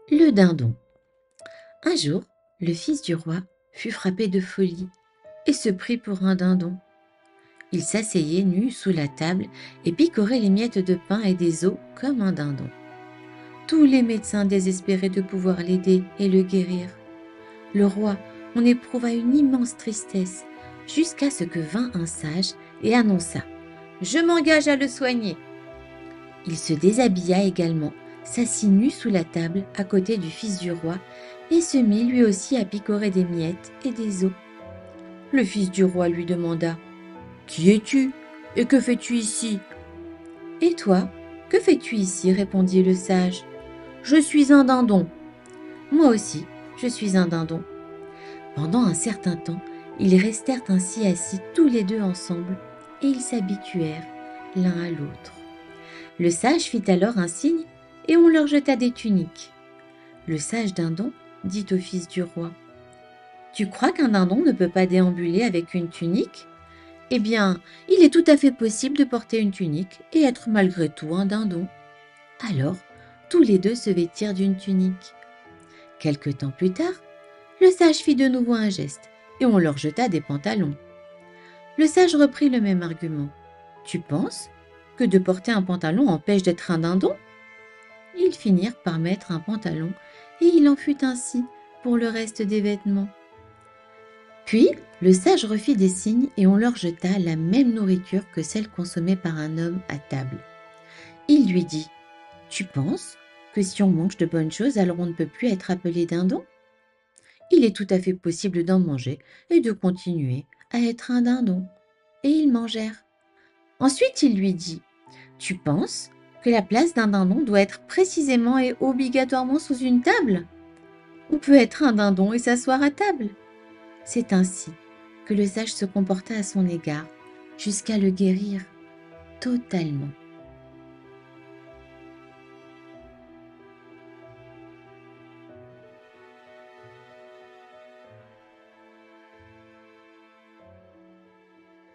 Le dindon. Un jour, le fils du roi fut frappé de folie et se prit pour un dindon. Il s'asseyait nu sous la table et picorait les miettes de pain et des os comme un dindon. Tous les médecins désespéraient de pouvoir l'aider et le guérir. Le roi en éprouva une immense tristesse jusqu'à ce que vint un sage et annonça : « Je m'engage à le soigner !» Il se déshabilla également, s'assit nu sous la table à côté du fils du roi et se mit lui aussi à picorer des miettes et des os. Le fils du roi lui demanda : « Qui es-tu et que fais-tu ici ?»« Et toi, que fais-tu ici ?» répondit le sage. « Je suis un dindon. »« Moi aussi, je suis un dindon. » Pendant un certain temps, ils restèrent ainsi assis tous les deux ensemble et ils s'habituèrent l'un à l'autre. Le sage fit alors un signe et on leur jeta des tuniques. Le sage dindon dit au fils du roi : « Tu crois qu'un dindon ne peut pas déambuler avec une tunique ? Eh bien, il est tout à fait possible de porter une tunique et être malgré tout un dindon. » Alors, tous les deux se vêtirent d'une tunique. Quelque temps plus tard, le sage fit de nouveau un geste et on leur jeta des pantalons. Le sage reprit le même argument. « Tu penses que de porter un pantalon empêche d'être un dindon ? » Ils finirent par mettre un pantalon et il en fut ainsi pour le reste des vêtements. Puis, le sage refit des signes et on leur jeta la même nourriture que celle consommée par un homme à table. Il lui dit : « Tu penses que si on mange de bonnes choses, alors on ne peut plus être appelé dindon ? Il est tout à fait possible d'en manger et de continuer à être un dindon. » Et ils mangèrent. Ensuite, il lui dit : « Tu penses que la place d'un dindon doit être précisément et obligatoirement sous une table ? On peut être un dindon et s'asseoir à table. » C'est ainsi que le sage se comporta à son égard jusqu'à le guérir totalement.